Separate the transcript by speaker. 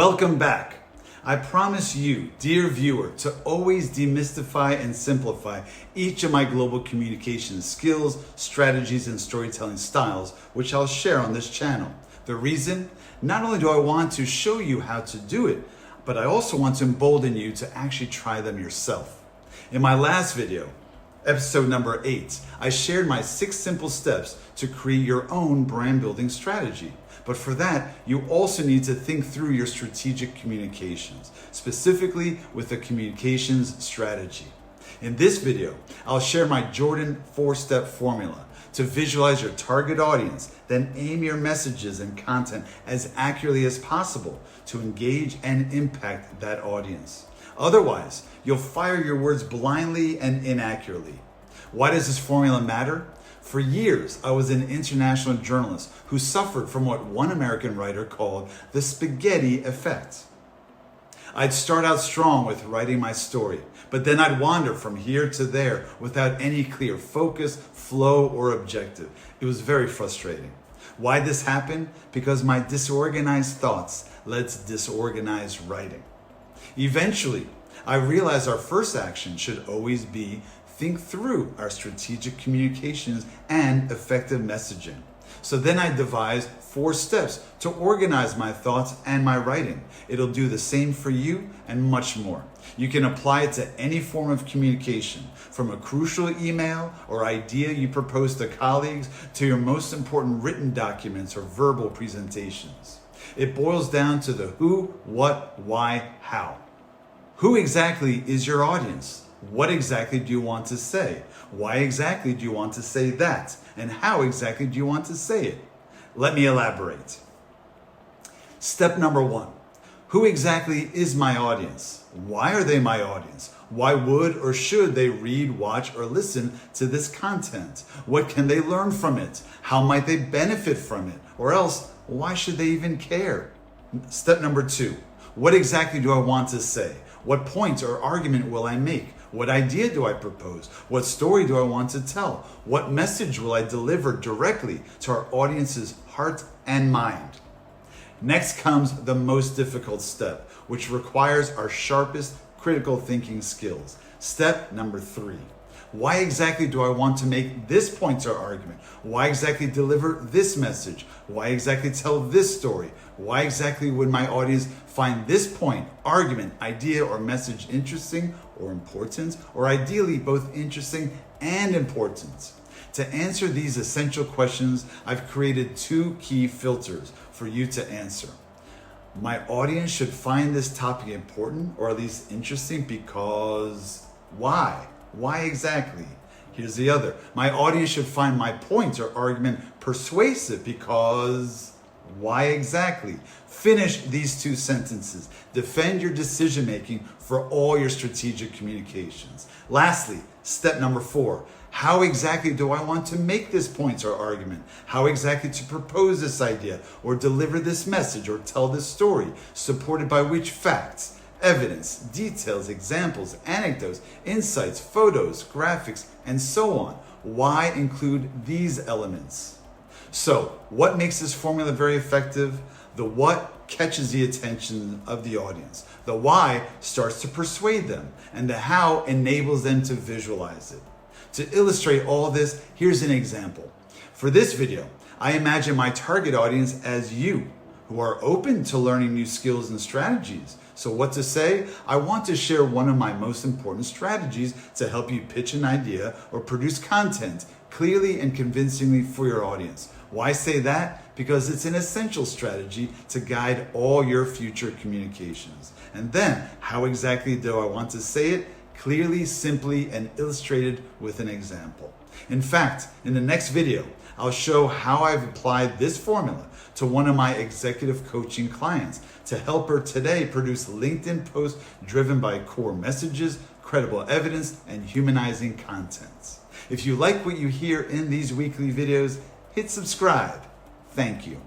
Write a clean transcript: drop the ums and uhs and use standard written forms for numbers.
Speaker 1: Welcome back. I promise you, dear viewer, to always demystify and simplify each of my global communication skills, strategies, and storytelling styles, which I'll share on this channel. The reason? Not only do I want to show you how to do it, but I also want to embolden you to actually try them yourself. In my last video, episode number 8, I shared my 6 simple steps to create your own brand building strategy. But for that, you also need to think through your strategic communications, specifically with a communications strategy. In this video, I'll share my Jordan 4-step formula to visualize your target audience, then aim your messages and content as accurately as possible to engage and impact that audience. Otherwise, you'll fire your words blindly and inaccurately. Why does this formula matter? For years, I was an international journalist who suffered from what one American writer called the spaghetti effect. I'd start out strong with writing my story, but then I'd wander from here to there without any clear focus, flow, or objective. It was very frustrating. Why this happened? Because my disorganized thoughts led to disorganized writing. Eventually, I realized our first action should always be think through our strategic communications and effective messaging. So then I devised 4 steps to organize my thoughts and my writing. It'll do the same for you and much more. You can apply it to any form of communication, from a crucial email or idea you propose to colleagues to your most important written documents or verbal presentations. It boils down to the who, what, why, how. Who exactly is your audience? What exactly do you want to say? Why exactly do you want to say that? And how exactly do you want to say it? Let me elaborate. Step number 1. Who exactly is my audience? Why are they my audience? Why would or should they read, watch, or listen to this content? What can they learn from it? How might they benefit from it? Or else, why should they even care? Step number 2. What exactly do I want to say? What point or argument will I make? What idea do I propose? What story do I want to tell? What message will I deliver directly to our audience's heart and mind? Next comes the most difficult step, which requires our sharpest critical thinking skills. Step number 3. Why exactly do I want to make this point or argument? Why exactly deliver this message? Why exactly tell this story? Why exactly would my audience find this point, argument, idea, or message interesting or important, or ideally both interesting and important? To answer these essential questions, I've created 2 key filters for you to answer. My audience should find this topic important or at least interesting because why? Why exactly? Here's the other. My audience should find my point or argument persuasive because why exactly? Finish these 2 sentences. Defend your decision making for all your strategic communications. Lastly, step number 4. How exactly do I want to make this point or argument? How exactly to propose this idea or deliver this message or tell this story? Supported by which facts? Evidence, details, examples, anecdotes, insights, photos, graphics, and so on. Why include these elements? So, what makes this formula very effective? The what catches the attention of the audience. The why starts to persuade them, and the how enables them to visualize it. To illustrate all this, here's an example. For this video, I imagine my target audience as you, who are open to learning new skills and strategies. So what to say? I want to share one of my most important strategies to help you pitch an idea or produce content clearly and convincingly for your audience. Why say that? Because it's an essential strategy to guide all your future communications. And then, how exactly do I want to say it? Clearly, simply, and illustrated with an example. In fact, in the next video, I'll show how I've applied this formula to one of my executive coaching clients to help her today produce LinkedIn posts driven by core messages, credible evidence, and humanizing content. If you like what you hear in these weekly videos, hit subscribe. Thank you.